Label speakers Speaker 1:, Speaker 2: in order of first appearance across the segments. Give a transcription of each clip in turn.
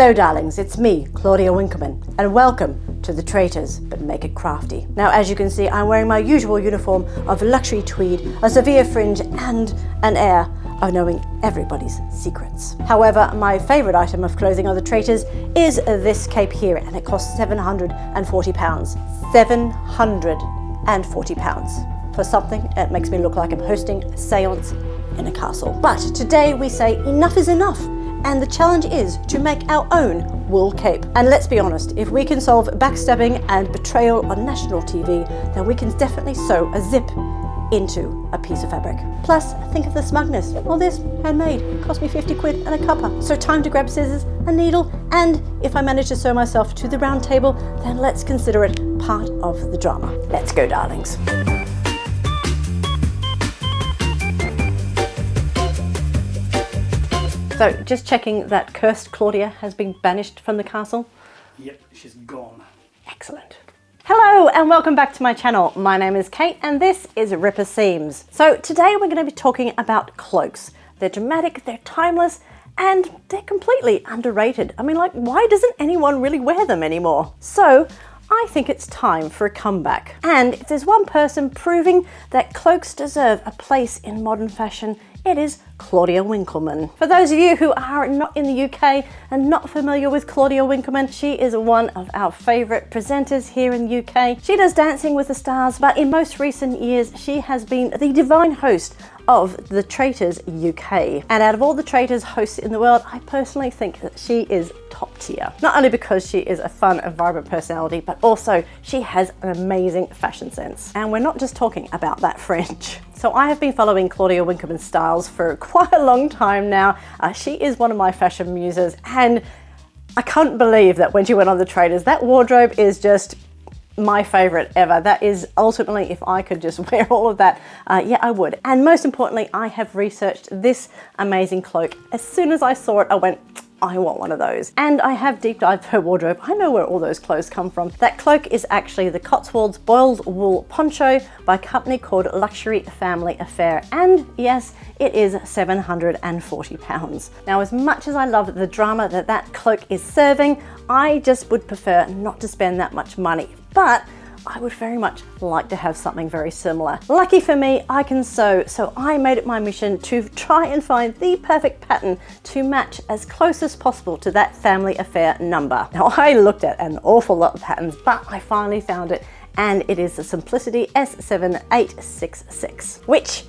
Speaker 1: Hello darlings, it's me, Claudia Winkleman, and welcome to the Traitors, but make it crafty. Now as you can see, I'm wearing my usual uniform of luxury tweed, a severe fringe and an air of knowing everybody's secrets. However, my favourite item of clothing on the Traitors is this cape here, and it costs £740. £740 for something that makes me look like I'm hosting a seance in a castle. But today we say enough is enough. And the challenge is to make our own wool cape. And let's be honest, if we can solve backstabbing and betrayal on national TV, then we can definitely sew a zip into a piece of fabric. Plus, think of the smugness. All this handmade, cost me 50 quid and a cuppa. So time to grab scissors, a needle, and if I manage to sew myself to the round table, then let's consider it part of the drama. Let's go, darlings. So, just checking that cursed Claudia has been banished from the castle.
Speaker 2: Yep, she's gone.
Speaker 1: Excellent. Hello and welcome back to my channel. My name is Kate and this is Ripper Seams. So today we're going to be talking about cloaks. They're dramatic, they're timeless, and they're completely underrated. I mean, like, why doesn't anyone really wear them anymore? So I think it's time for a comeback. And if there's one person proving that cloaks deserve a place in modern fashion, it is Claudia Winkleman. For those of you who are not in the UK and not familiar with Claudia Winkleman, she is one of our favourite presenters here in the UK. She does Dancing with the Stars, but in most recent years, she has been the divine host of the Traitors UK. And out of all the Traitors hosts in the world, I personally think that she is top tier. Not only because she is a fun and vibrant personality, but also she has an amazing fashion sense. And we're not just talking about that fringe. So I have been following Claudia Winkleman's styles for quite a long time now. She is one of my fashion muses, and I can't believe that when she went on the Traitors, that wardrobe is just my favorite ever. That is ultimately, if I could just wear all of that, yeah, I would. And most importantly, I have researched this amazing cloak. As soon as I saw it, I went, I want one of those. And I have deep dived her wardrobe. I know where all those clothes come from. That cloak is actually the Cotswolds boiled wool poncho by a company called Luxury Family Affair. And yes, it is £740. Now, as much as I love the drama that that cloak is serving, I just would prefer not to spend that much money. But I would very much like to have something very similar. Lucky for me, I can sew, so I made it my mission to try and find the perfect pattern to match as close as possible to that Family Affair number. Now, I looked at an awful lot of patterns, but I finally found it, and it is the Simplicity S7866, which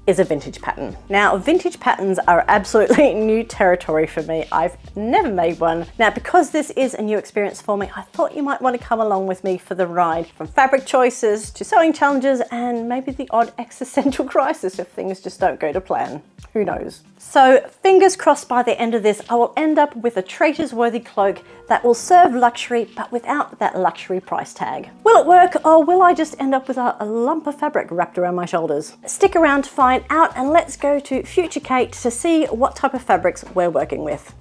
Speaker 1: is a vintage pattern. Now, vintage patterns are absolutely new territory for me. I've never made one. Now, because this is a new experience for me, I thought you might want to come along with me for the ride, from fabric choices to sewing challenges and maybe the odd existential crisis if things just don't go to plan. Who knows? So fingers crossed by the end of this, I will end up with a Traitors worthy cloak that will serve luxury, but without that luxury price tag. Will it work, or will I just end up with a lump of fabric wrapped around my shoulders? Stick around to find out, and let's go to Future Kate to see what type of fabrics we're working with.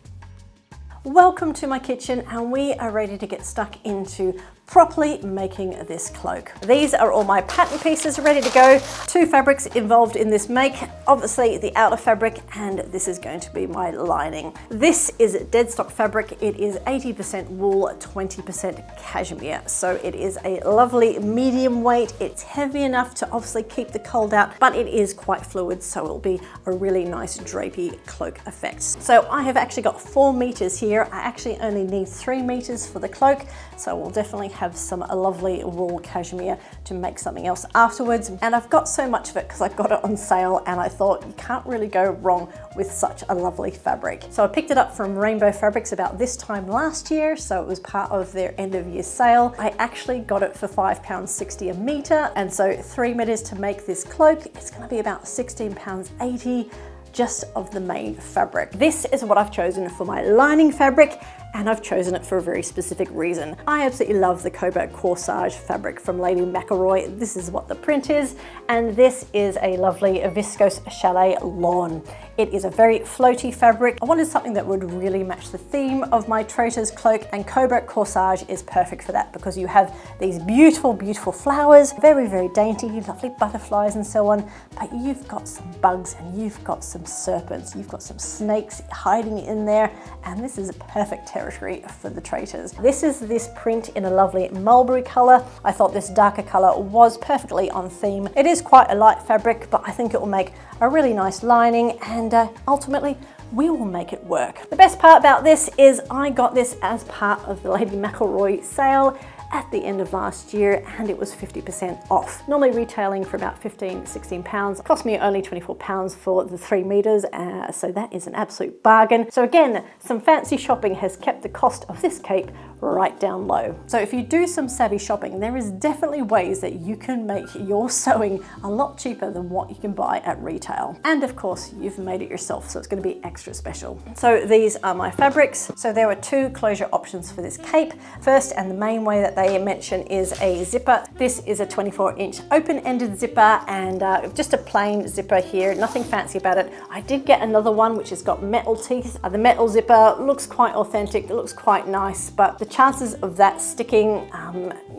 Speaker 1: Welcome to my kitchen, and we are ready to get stuck into properly making this cloak. These are all my pattern pieces ready to go. 2 fabrics involved in this make, obviously the outer fabric, and this is going to be my lining. This is dead stock fabric. It is 80% wool, 20% cashmere. So it is a lovely medium weight. It's heavy enough to obviously keep the cold out, but it is quite fluid, so it'll be a really nice drapey cloak effect. So I have actually got 4 meters here. I actually only need 3 meters for the cloak, so we'll definitely have some lovely wool cashmere to make something else afterwards. And I've got so much of it because I got it on sale, and I thought you can't really go wrong with such a lovely fabric. So I picked it up from Rainbow Fabrics about this time last year, so it was part of their end of year sale. I actually got it for £5.60 a metre, and so 3 meters to make this cloak, it's going to be about £16.80 just of the main fabric. This is what I've chosen for my lining fabric, and I've chosen it for a very specific reason. I absolutely love the Cobalt Corsage fabric from Lady McElroy. This is what the print is, and this is a lovely viscose chalet lawn. It is a very floaty fabric. I wanted something that would really match the theme of my Traitors cloak, and Cobra Corsage is perfect for that because you have these beautiful, beautiful flowers, very, very dainty, lovely butterflies and so on, but you've got some bugs and you've got some serpents, you've got some snakes hiding in there, and this is a perfect territory for the Traitors. This is this print in a lovely mulberry color. I thought this darker color was perfectly on theme. It is quite a light fabric, but I think it will make a really nice lining, and ultimately we will make it work. The best part about this is I got this as part of the Lady McElroy sale at the end of last year, and it was 50% off. Normally retailing for about 16 pounds. It cost me only 24 pounds for the 3 meters, so that is an absolute bargain. So again, some fancy shopping has kept the cost of this cape right down low. So if you do some savvy shopping, there is definitely ways that you can make your sewing a lot cheaper than what you can buy at retail. And of course, you've made it yourself, so it's going to be extra special. So these are my fabrics. So there were 2 closure options for this cape. First, and the main way that they mention, is a zipper. This is a 24-inch open-ended zipper, and just a plain zipper here, nothing fancy about it. I did get another one which has got metal teeth. The metal zipper looks quite authentic, it looks quite nice, but the chances of that sticking,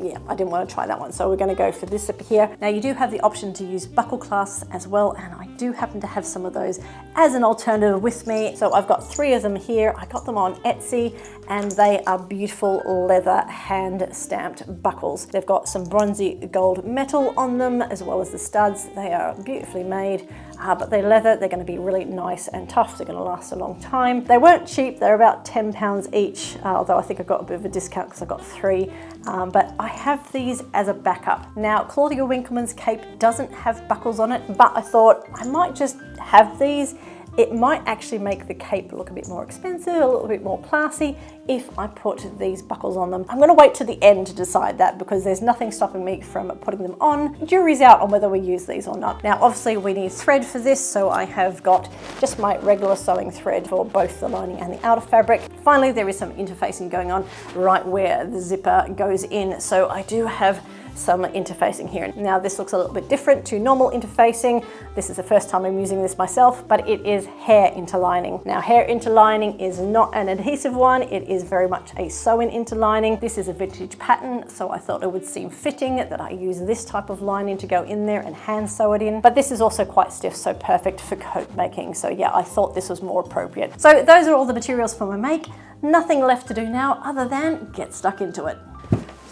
Speaker 1: yeah, I didn't want to try that one, so we're going to go for this zipper here. Now you do have the option to use buckle clasps as well, and I do happen to have some of those as an alternative with me. So I've got 3 of them here. I got them on Etsy, and they are beautiful leather hand stamped buckles. They've got some bronzy gold metal on them, as well as the studs. They are beautifully made, but they're leather. They're going to be really nice and tough. They're going to last a long time. They weren't cheap. They're about £10 each, although I think I got a bit of a discount because I got 3. But I have these as a backup. Now, Claudia Winkleman's cape doesn't have buckles on it, but I thought I might just have these. It might actually make the cape look a bit more expensive, a little bit more classy if I put these buckles on them. I'm going to wait to the end to decide that, because there's nothing stopping me from putting them on. Jury's out on whether we use these or not. Now obviously we need thread for this, so I have got just my regular sewing thread for both the lining and the outer fabric. Finally, there is some interfacing going on right where the zipper goes in, so I do have some interfacing here. Now this looks a little bit different to normal interfacing. This is the first time I'm using this myself, but it is hair interlining. Now hair interlining is not an adhesive one, it is very much a sew-in interlining. This is a vintage pattern, so I thought it would seem fitting that I use this type of lining to go in there and hand sew it in. But this is also quite stiff, so perfect for coat making. So yeah, I thought this was more appropriate. So those are all the materials for my make. Nothing left to do now other than get stuck into it.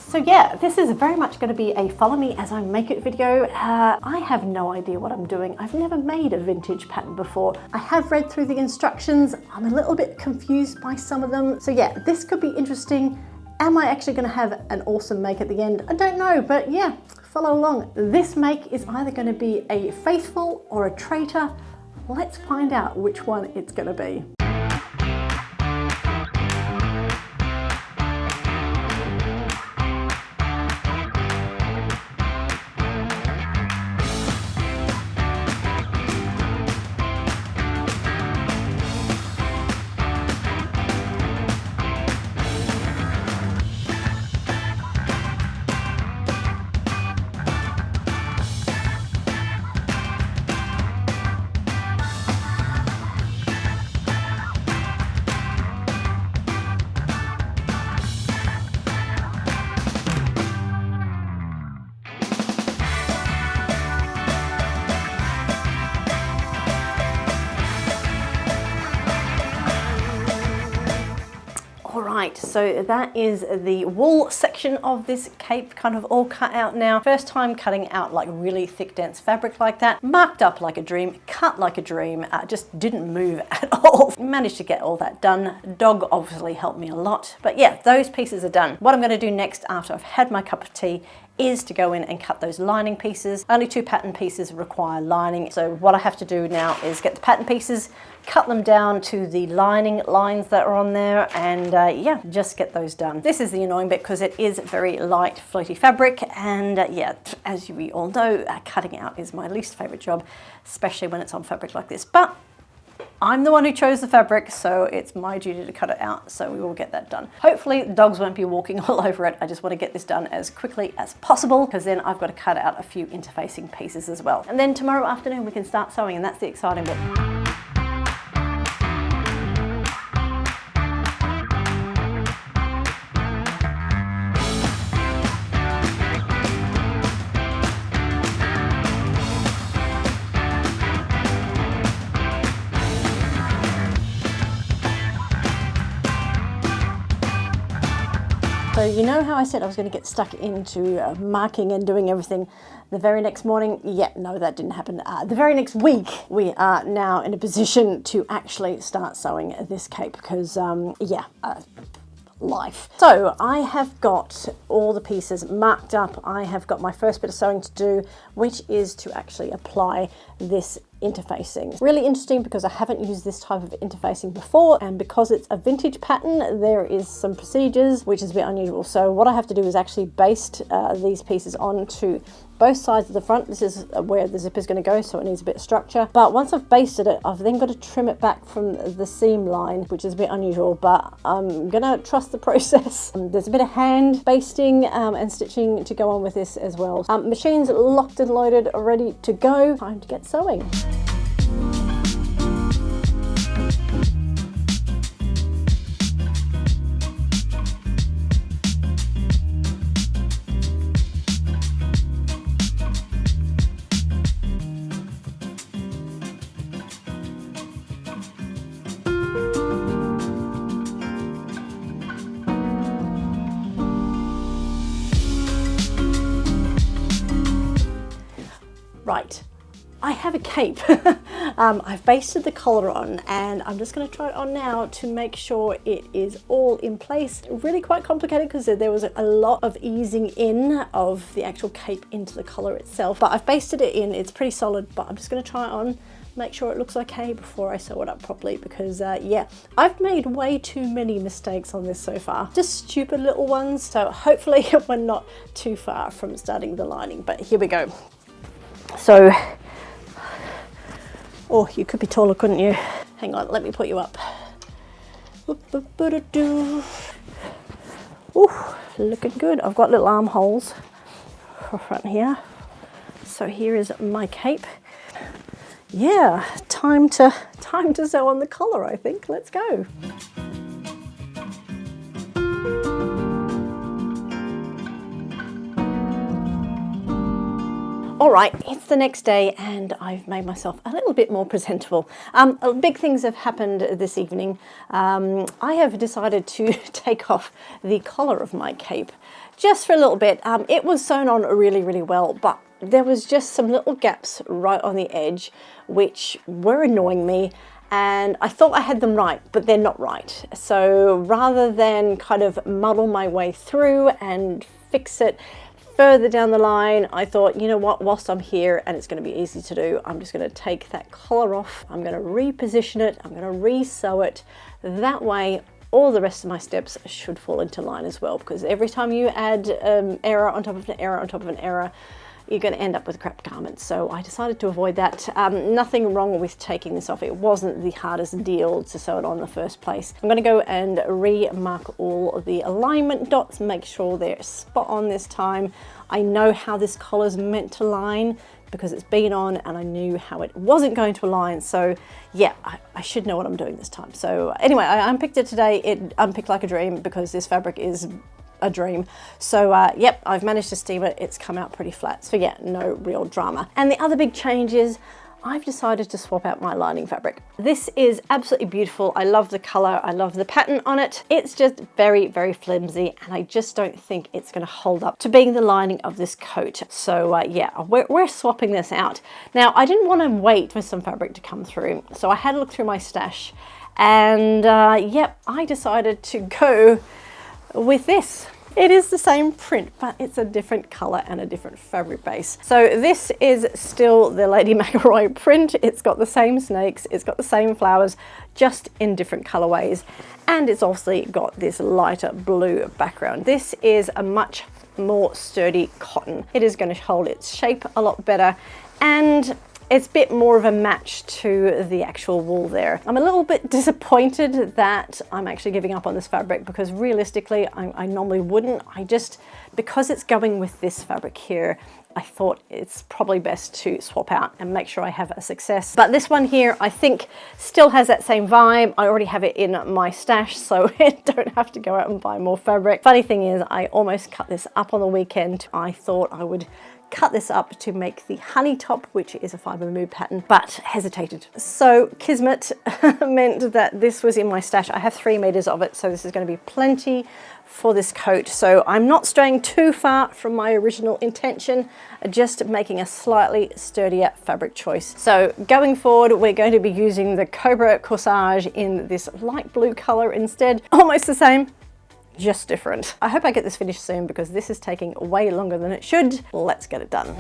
Speaker 1: So yeah, this is very much going to be a follow me as I make it video. I have no idea what I'm doing. I've never made a vintage pattern before. I have read through the instructions. I'm a little bit confused by some of them. So yeah, this could be interesting. Am I actually going to have an awesome make at the end? I don't know, but yeah, follow along. This make is either going to be a faithful or a traitor. Let's find out which one it's going to be. Right, so that is the wool section of this cape kind of all cut out now. First time cutting out like really thick, dense fabric like that. Marked up like a dream, cut like a dream, just didn't move at all. Managed to get all that done. Dog obviously helped me a lot. But yeah, those pieces are done. What I'm going to do next after I've had my cup of tea is to go in and cut those lining pieces. Only 2 pattern pieces require lining. So what I have to do now is get the pattern pieces, cut them down to the lining lines that are on there, and yeah, just get those done. This is the annoying bit because it is very light, floaty fabric, and yeah, as we all know, cutting out is my least favorite job, especially when it's on fabric like this. But I'm the one who chose the fabric, so it's my duty to cut it out, so we will get that done. Hopefully the dogs won't be walking all over it. I just want to get this done as quickly as possible, because then I've got to cut out a few interfacing pieces as well. And then tomorrow afternoon we can start sewing, and that's the exciting bit. So you know how I said I was going to get stuck into marking and doing everything the very next morning? Yeah, no, that didn't happen. The very next week, we are now in a position to actually start sewing this cape because, life. So I have got all the pieces marked up. I have got my first bit of sewing to do, which is to actually apply this interfacing. Really interesting because I haven't used this type of interfacing before, and because it's a vintage pattern, there is some procedures which is a bit unusual. So what I have to do is actually baste these pieces onto both sides of the front. This is where the zip is going to go, so it needs a bit of structure. But once I've basted it, I've then got to trim it back from the seam line, which is a bit unusual, but I'm gonna trust the process. There's a bit of hand basting and stitching to go on with this as well. Machine's locked and loaded, ready to go. Time to get sewing. Right, I have a cape. I've basted the collar on and I'm just going to try it on now to make sure it is all in place. Really quite complicated because there was a lot of easing in of the actual cape into the collar itself, but I've basted it in. It's pretty solid, but I'm just going to try it on, make sure it looks okay before I sew it up properly because yeah, I've made way too many mistakes on this so far, just stupid little ones, so hopefully we're not too far from starting the lining. But here we go. So, oh, you could be taller, couldn't you? Hang on, let me put you up. Ooh, looking good. I've got little armholes front here. So here is my cape. Yeah, time to sew on the collar, I think. Let's go. All right, it's the next day and I've made myself a little bit more presentable. Big things have happened this evening. I have decided to take off the collar of my cape just for a little bit. It was sewn on really, really well, but there was just some little gaps right on the edge which were annoying me, and I thought I had them right, but they're not right. So rather than kind of muddle my way through and fix it further down the line, I thought, you know what, whilst I'm here and it's going to be easy to do, I'm just going to take that collar off, I'm going to reposition it, I'm going to re-sew it. That way all the rest of my steps should fall into line as well, because every time you add error on top of an error on top of an error, you're going to end up with crap garments. So I decided to avoid that. Nothing wrong with taking this off. It wasn't the hardest deal to sew it on in the first place. I'm going to go and re-mark all of the alignment dots, make sure they're spot on this time. I know how this collar's meant to line because it's been on, and I knew how it wasn't going to align. So yeah, I should know what I'm doing this time. So anyway, I unpicked it today. It unpicked like a dream because this fabric is a dream. So yep, I've managed to steam it. It's come out pretty flat. So yeah, no real drama. And the other big change is I've decided to swap out my lining fabric. This is absolutely beautiful. I love the color. I love the pattern on it. It's just very, very flimsy, and I just don't think it's going to hold up to being the lining of this coat. So yeah, we're swapping this out. Now, I didn't want to wait for some fabric to come through, so I had a look through my stash, and yep, I decided to go with this. It is the same print, but it's a different color and a different fabric base. So this is still the Lady McElroy print. It's got the same snakes, it's got the same flowers, just in different colorways. And it's obviously got this lighter blue background. This is a much more sturdy cotton. It is going to hold its shape a lot better, and it's a bit more of a match to the actual wool there. I'm a little bit disappointed that I'm actually giving up on this fabric, because realistically, I normally wouldn't. Because it's going with this fabric here, I thought it's probably best to swap out and make sure I have a success. But this one here, I think still has that same vibe. I already have it in my stash, so I don't have to go out and buy more fabric. Funny thing is, I almost cut this up on the weekend. I thought I would cut this up to make the honey top, which is a fibre mood pattern, but hesitated. So Kismet meant that this was in my stash. I have 3 meters of it, so this is going to be plenty for this coat. So I'm not straying too far from my original intention, just making a slightly sturdier fabric choice. So going forward, we're going to be using the Cobra Corsage in this light blue color instead. Almost the same, just different. I hope I get this finished soon because this is taking way longer than it should. Let's get it done.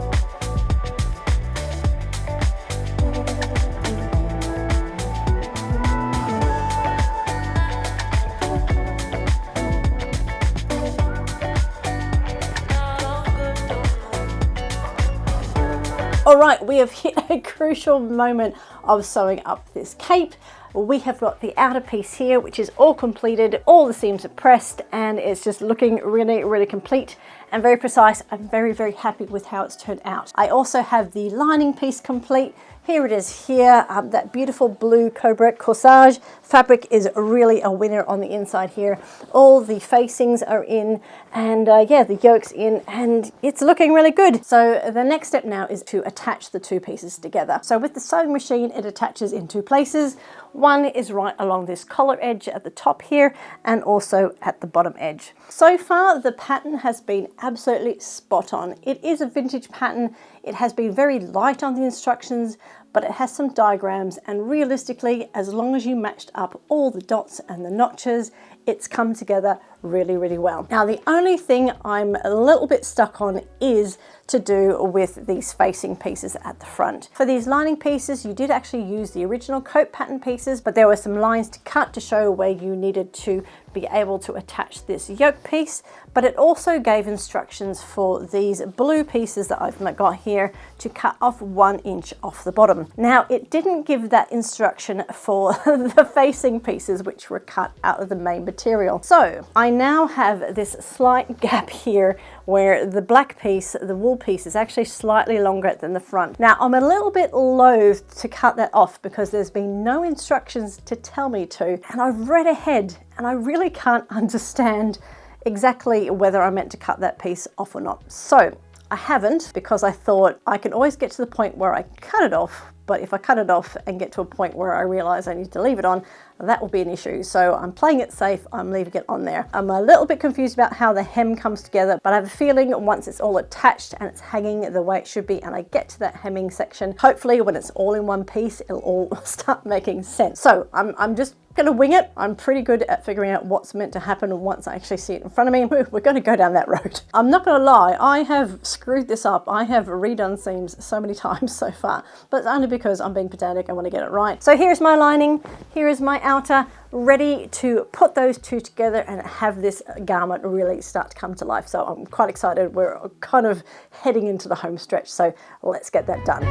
Speaker 1: All right, we have hit a crucial moment of sewing up this cape. We have got the outer piece here, which is all completed. All the seams are pressed and it's just looking really, really complete and very precise. I'm very, very happy with how it's turned out. I also have the lining piece complete. Here it is here, that beautiful blue Cobra Corsage. Fabric is really a winner on the inside here. All the facings are in and yeah, the yoke's in and it's looking really good. So the next step now is to attach the 2 pieces together. So with the sewing machine, it attaches in 2 places. One is right along this collar edge at the top here and also at the bottom edge. So far, the pattern has been absolutely spot on. It is a vintage pattern. It has been very light on the instructions, but it has some diagrams, and realistically, as long as you matched up all the dots and the notches, it's come together really, really well. Now, the only thing I'm a little bit stuck on is to do with these facing pieces at the front. For these lining pieces, you did actually use the original coat pattern pieces, but there were some lines to cut to show where you needed to be able to attach this yoke piece, but it also gave instructions for these blue pieces that I've got here to cut off 1 inch off the bottom. Now, it didn't give that instruction for the facing pieces, which were cut out of the main material. So I now have this slight gap here where the black piece, the wool piece, is actually slightly longer than the front. Now, I'm a little bit loath to cut that off because there's been no instructions to tell me to, and I've read ahead and I really can't understand exactly whether I meant to cut that piece off or not. So I haven't, because I thought I can always get to the point where I cut it off, but if I cut it off and get to a point where I realize I need to leave it on, that will be an issue. So I'm playing it safe, I'm leaving it on there. I'm a little bit confused about how the hem comes together, but I have a feeling once it's all attached and it's hanging the way it should be, and I get to that hemming section, hopefully when it's all in one piece, it'll all start making sense. So I'm just gonna wing it. I'm pretty good at figuring out what's meant to happen once I actually see it in front of me. We're gonna go down that road. I'm not gonna lie, I have screwed this up. I have redone seams so many times so far, but it's only because I'm being pedantic. I want to get it right. So here's my lining, here is my outer, ready to put those 2 together and have this garment really start to come to life. So I'm quite excited. We're kind of heading into the home stretch, so let's get that done.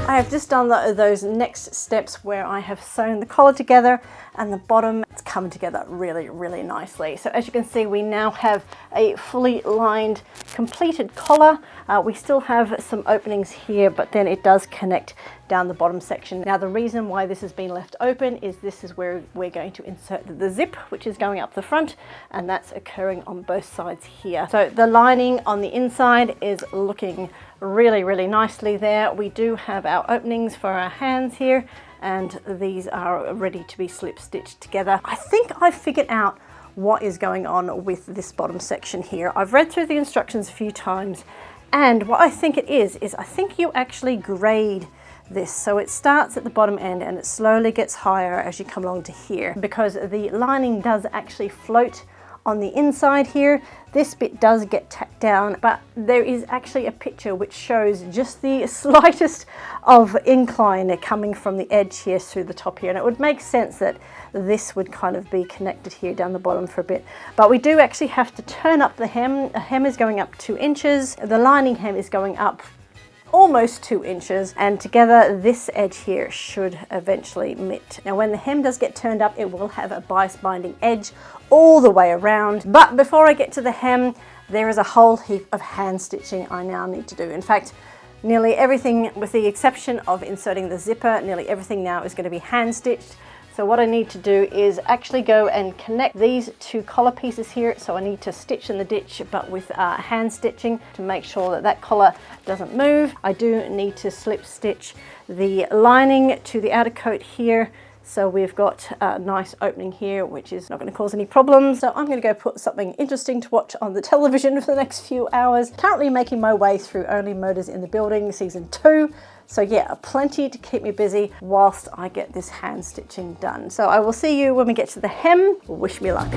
Speaker 1: I have just done those next steps where I have sewn the collar together and the bottom. It's come together really, really nicely. So as you can see, we now have a fully lined, completed collar. We still have some openings here, but then it does connect down the bottom section. Now, the reason why this has been left open is this is where we're going to insert the zip, which is going up the front, and that's occurring on both sides here. So the lining on the inside is looking really, really nicely there. We do have our openings for our hands here, and these are ready to be slip stitched together. I think I've figured out what is going on with this bottom section here. I've read through the instructions a few times, and what I think it is I think you actually grade this. So it starts at the bottom end and it slowly gets higher as you come along to here, because the lining does actually float on the inside here. This bit does get tacked down, but there is actually a picture which shows just the slightest of incline coming from the edge here through the top here, and it would make sense that this would kind of be connected here down the bottom for a bit. But we do actually have to turn up the hem. The hem is going up 2 inches. The lining hem is going up almost 2 inches, and together this edge here should eventually meet. Now when the hem does get turned up, it will have a bias binding edge all the way around. But before I get to the hem, there is a whole heap of hand stitching I now need to do. In fact, Nearly everything, with the exception of inserting the zipper, nearly everything now is going to be hand stitched. So what I need to do is actually go and connect these two collar pieces here. So I need to stitch in the ditch, but with hand stitching to make sure that that collar doesn't move. I do need to slip stitch the lining to the outer coat here. So we've got a nice opening here, which is not going to cause any problems. So I'm going to go put something interesting to watch on the television for the next few hours. Currently making my way through Only Murders in the Building season 2. So yeah, plenty to keep me busy whilst I get this hand stitching done. So I will see you when we get to the hem. Wish me luck.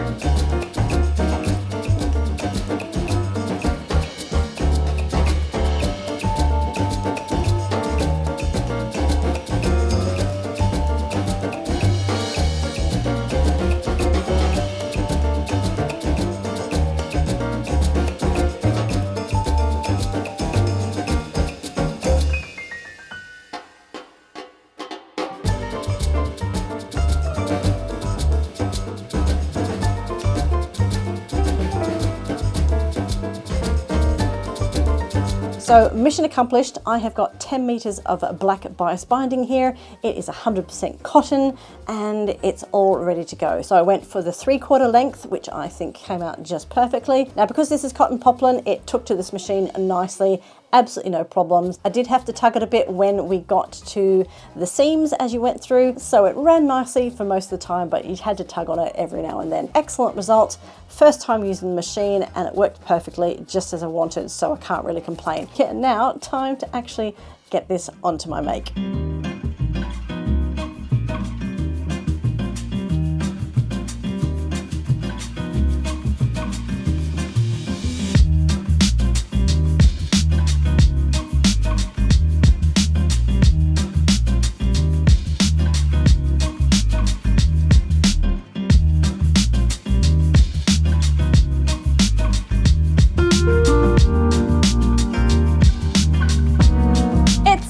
Speaker 1: So mission accomplished. I have got 10 meters of black bias binding here. It is 100% cotton and it's all ready to go. So I went for the 3/4 length, which I think came out just perfectly. Now, because this is cotton poplin, it took to this machine nicely. Absolutely no problems. I did have to tug it a bit when we got to the seams as you went through, so it ran nicely for most of the time, but you had to tug on it every now and then. Excellent result. First time using the machine and it worked perfectly just as I wanted, so I can't really complain. Yeah, now time to actually get this onto my make.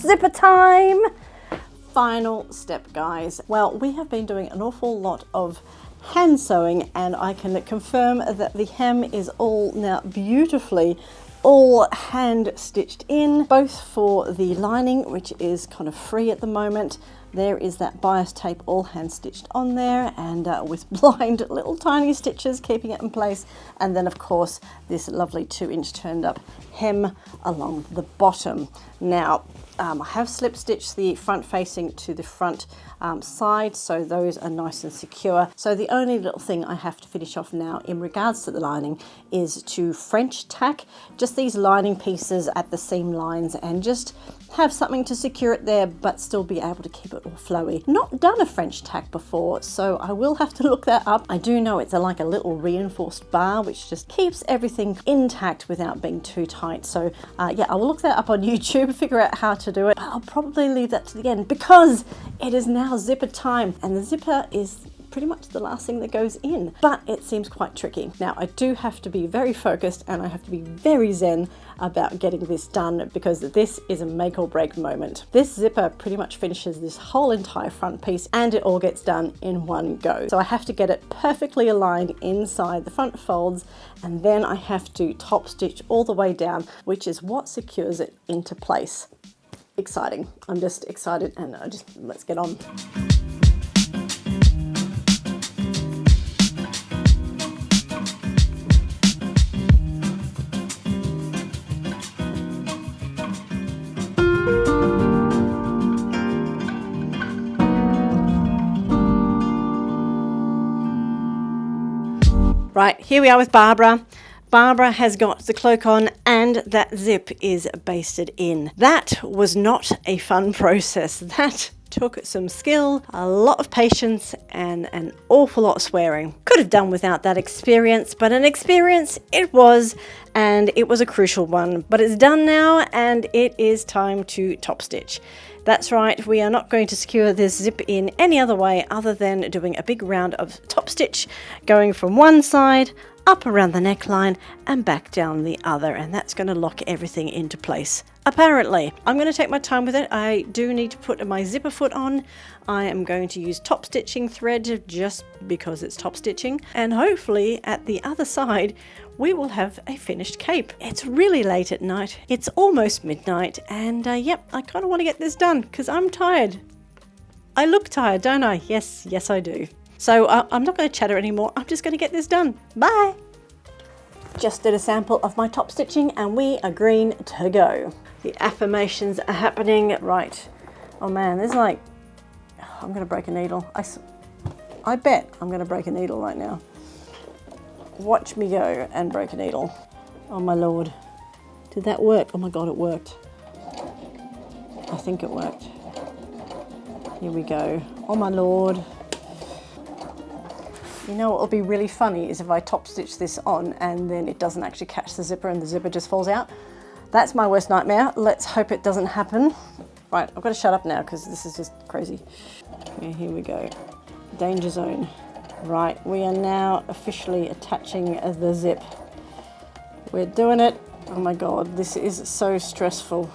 Speaker 1: Zipper time! Final step, guys. Well, we have been doing an awful lot of hand sewing and I can confirm that the hem is all now beautifully all hand stitched in, both for the lining, which is kind of free at the moment. There is that bias tape all hand stitched on there and with blind little tiny stitches keeping it in place. And then of course this lovely 2-inch turned up hem along the bottom. Now I have slip stitched the front facing to the front side, so those are nice and secure. So the only little thing I have to finish off now in regards to the lining is to French tack just these lining pieces at the seam lines and just have something to secure it there but still be able to keep it all flowy. Not done a French tack before, so I will have to look that up. I do know it's like a little reinforced bar which just keeps everything intact without being too tight. So yeah, I will look that up on YouTube, figure out how to do it. I'll probably leave that to the end because it is now zipper time and the zipper is pretty much the last thing that goes in, but it seems quite tricky. Now I do have to be very focused and I have to be very zen about getting this done because this is a make or break moment. This zipper pretty much finishes this whole entire front piece and it all gets done in one go. So I have to get it perfectly aligned inside the front folds and then I have to top stitch all the way down, which is what secures it into place. Exciting. I'm just excited and let's get on. Right, here we are with Barbara. Barbara has got the cloak on and that zip is basted in. That was not a fun process. That took some skill, a lot of patience and an awful lot of swearing. Could have done without that experience, but an experience it was, and it was a crucial one. But it's done now and it is time to top stitch. That's right, we are not going to secure this zip in any other way other than doing a big round of top stitch, going from one side up around the neckline and back down the other, and that's going to lock everything into place. Apparently, I'm going to take my time with it. I do need to put my zipper foot on. I am going to use top stitching thread just because it's top stitching, and hopefully at the other side we will have a finished cape. It's really late at night. It's almost midnight, and yep, I kind of want to get this done because I'm tired. I look tired, don't I? Yes, I do. So I'm not going to chatter anymore. I'm just going to get this done. Bye. Just did a sample of my top stitching and we are green to go. The affirmations are happening. Right. Oh man, there's like, I'm going to break a needle. I bet I'm going to break a needle right now. Watch me go and break a needle. Oh my Lord. Did that work? Oh my God, it worked. I think it worked. Here we go. Oh my Lord. You know what will be really funny is if I top stitch this on and then it doesn't actually catch the zipper and the zipper just falls out. That's my worst nightmare. Let's hope it doesn't happen. Right, I've got to shut up now because this is just crazy. Okay, here we go. Danger zone. Right, we are now officially attaching the zip. We're doing it. Oh my God, this is so stressful.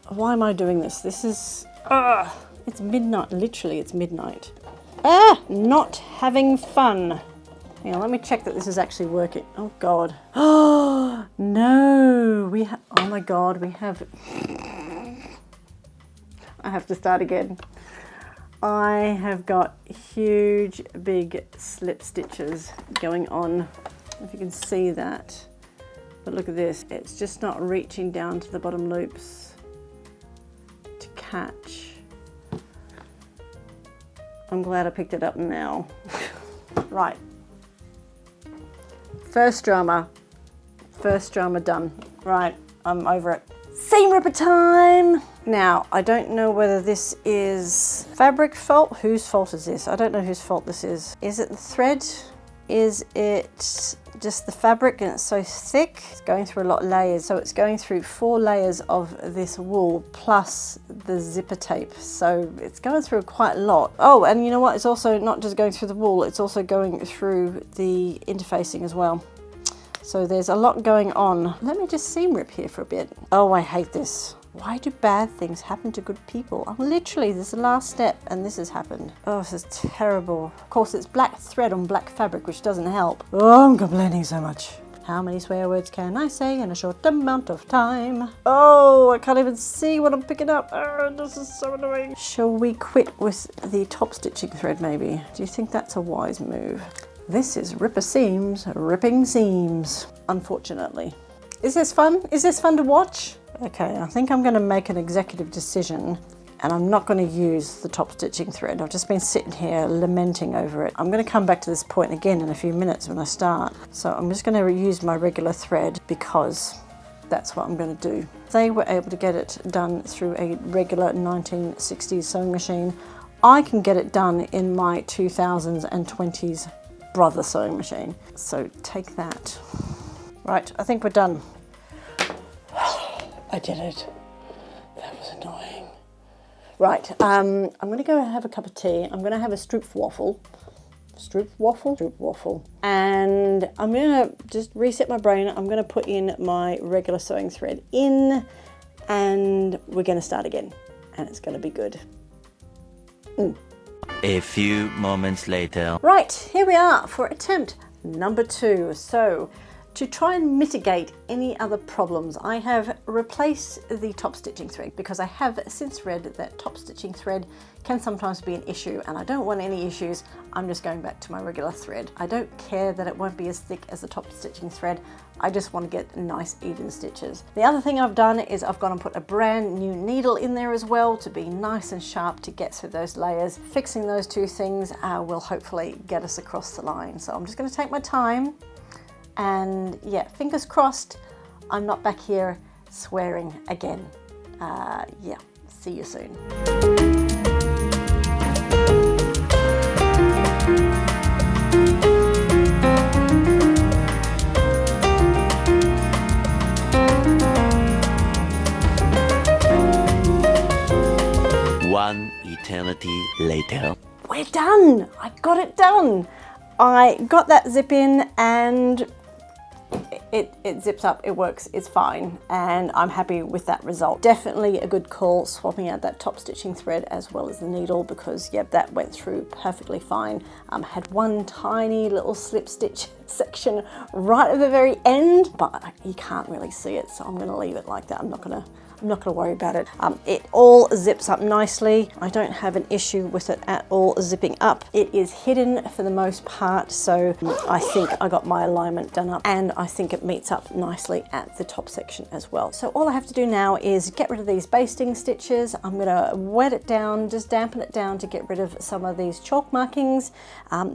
Speaker 1: Why am I doing this? This is, it's midnight, literally it's midnight. Not having fun. Now let me check that this is actually working. Oh God. Oh no, oh my God, we have, I have to start again. I have got huge big slip stitches going on, if you can see that. But look at this, it's just not reaching down to the bottom loops to catch. I'm glad I picked it up now. Right. First drama done. Right, I'm over it. Seam ripper time! Now, I don't know whether this is fabric fault. Whose fault is this? I don't know whose fault this is. Is it the thread? Is it just the fabric and it's so thick? It's going through a lot of layers. So it's going through 4 layers of this wool plus the zipper tape. So it's going through quite a lot. Oh, and you know what? It's also not just going through the wool, it's also going through the interfacing as well. So there's a lot going on. Let me just seam rip here for a bit. Oh, I hate this. Why do bad things happen to good people? I'm literally, this is the last step and this has happened. Oh, this is terrible. Of course, it's black thread on black fabric, which doesn't help. Oh, I'm complaining so much. How many swear words can I say in a short amount of time? Oh, I can't even see what I'm picking up. Oh, this is so annoying. Shall we quit with the top stitching thread maybe? Do you think that's a wise move? This is Ripper Seams, ripping seams, unfortunately. Is this fun? Is this fun to watch? Okay, I think I'm going to make an executive decision and I'm not going to use the top stitching thread. I've just been sitting here lamenting over it. I'm going to come back to this point again in a few minutes when I start. So I'm just going to use my regular thread because that's what I'm going to do. They were able to get it done through a regular 1960s sewing machine. I can get it done in my 2000s and 20s brother sewing machine. So take that. Right, I think we're done. I did it. That was annoying. Right, I'm going to go have a cup of tea. I'm going to have a stroopwafel. Stroopwafel. And I'm going to just reset my brain. I'm going to put in my regular sewing thread in and we're going to start again. And it's going to be good.
Speaker 3: A few moments later.
Speaker 1: Right, here we are for attempt number 2. So, to try and mitigate any other problems, I have replaced the top stitching thread because I have since read that top stitching thread can sometimes be an issue and I don't want any issues. I'm just going back to my regular thread. I don't care that it won't be as thick as the top stitching thread. I just want to get nice even stitches. The other thing I've done is I've gone and put a brand new needle in there as well to be nice and sharp to get through those layers. Fixing those 2 things will hopefully get us across the line. So I'm just going to take my time. And yeah, fingers crossed, I'm not back here swearing again. Yeah, see you soon.
Speaker 3: One eternity later.
Speaker 1: We're done! I got it done! I got that zip in and it zips up, it works, it's fine, and I'm happy with that result. Definitely a good call swapping out that top stitching thread as well as the needle, because yeah, that went through perfectly fine. Had one tiny little slip stitch section right at the very end, but you can't really see it, so I'm going to leave it like that. I'm not going to worry about it. It all zips up nicely. I don't have an issue with it at all zipping up. It is hidden for the most part, so I think I got my alignment done up, and I think it meets up nicely at the top section as well. So all I have to do now is get rid of these basting stitches. I'm gonna wet it down, just dampen it down to get rid of some of these chalk markings,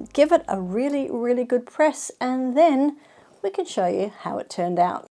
Speaker 1: give it a really, really good press, and then we can show you how it turned out.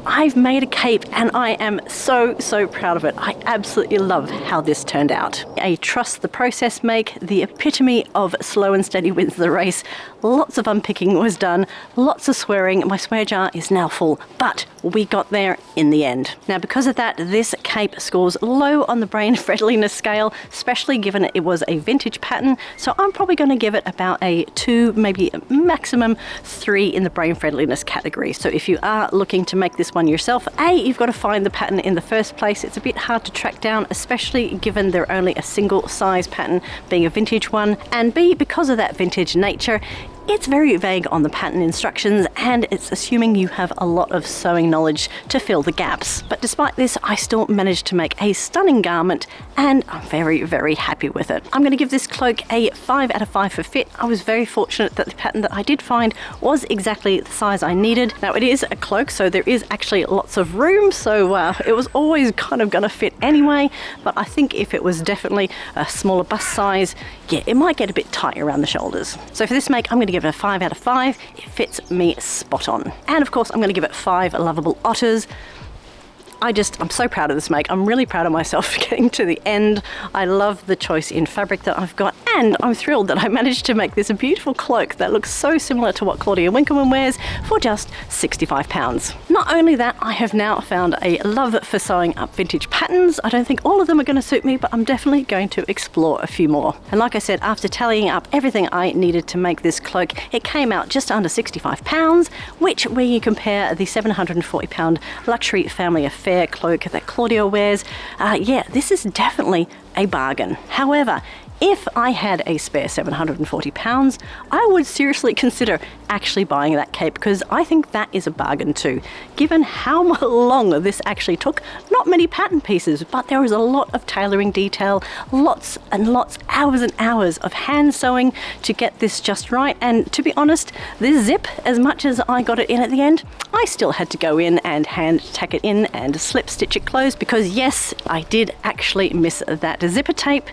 Speaker 1: I've made a cape and I am so proud of it. I absolutely love how this turned out. I trust the process make, the epitome of slow and steady wins the race. Lots of unpicking was done, lots of swearing. My swear jar is now full, but we got there in the end. Now, because of that, this cape scores low on the brain friendliness scale, especially given it was a vintage pattern. So I'm probably going to give it about a 2, maybe maximum 3 in the brain friendliness category. So if you are looking to make this one yourself, A, you've got to find the pattern in the first place. It's a bit hard to track down, especially given they're only a single size pattern, being a vintage one. And B, because of that vintage nature, it's very vague on the pattern instructions, and it's assuming you have a lot of sewing knowledge to fill the gaps. But despite this, I still managed to make a stunning garment, and I'm very happy with it. I'm going to give this cloak a 5 out of 5 for fit. I was very fortunate that the pattern that I did find was exactly the size I needed. Now, it is a cloak, so there is actually lots of room, so it was always kind of going to fit anyway, but I think if it was definitely a smaller bust size, yeah, it might get a bit tight around the shoulders. So for this make, I'm going to give it a 5 out of 5. It fits me spot on. And of course, I'm going to give it 5 lovable otters. I'm so proud of this make. I'm really proud of myself for getting to the end. I love the choice in fabric that I've got, and I'm thrilled that I managed to make this a beautiful cloak that looks so similar to what Claudia Winkleman wears for just £65. Not only that, I have now found a love for sewing up vintage patterns. I don't think all of them are going to suit me, but I'm definitely going to explore a few more. And like I said, after tallying up everything I needed to make this cloak, it came out just under £65, which when you compare the £740 luxury family affair cloak that Claudia wears, yeah, this is definitely a bargain. However, if I had a spare £740, I would seriously consider actually buying that cape, because I think that is a bargain too. Given how long this actually took, not many pattern pieces, but there was a lot of tailoring detail, lots and lots, hours and hours of hand sewing to get this just right. And to be honest, this zip, as much as I got it in at the end, I still had to go in and hand tack it in and slip stitch it closed, because yes, I did actually miss that zipper tape.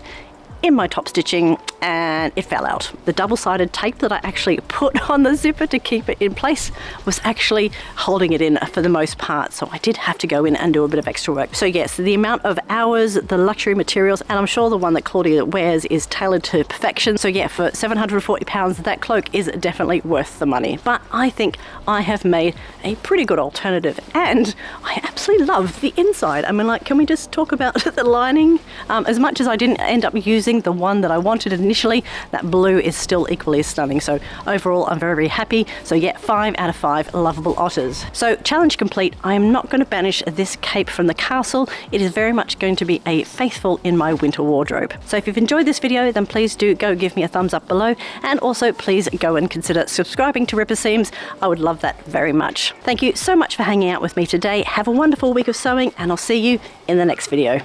Speaker 1: in my top stitching and it fell out. The double-sided tape that I actually put on the zipper to keep it in place was actually holding it in for the most part, so I did have to go in and do a bit of extra work. So yes, the amount of hours, the luxury materials, and I'm sure the one that Claudia wears is tailored to perfection. So yeah, for £740, that cloak is definitely worth the money. But I think I have made a pretty good alternative, and I absolutely love the inside. I mean, like, can we just talk about the lining? As much as I didn't end up using the one that I wanted initially, that blue is still equally as stunning. So overall, I'm very, very happy. So yeah, 5 out of 5 lovable otters. So challenge complete. I am not going to banish this cape from the castle. It is very much going to be a faithful in my winter wardrobe. So if you've enjoyed this video, then please do go give me a thumbs up below, and also please go and consider subscribing to Ripper Seams. I would love that very much. Thank you so much for hanging out with me today. Have a wonderful week of sewing, and I'll see you in the next video.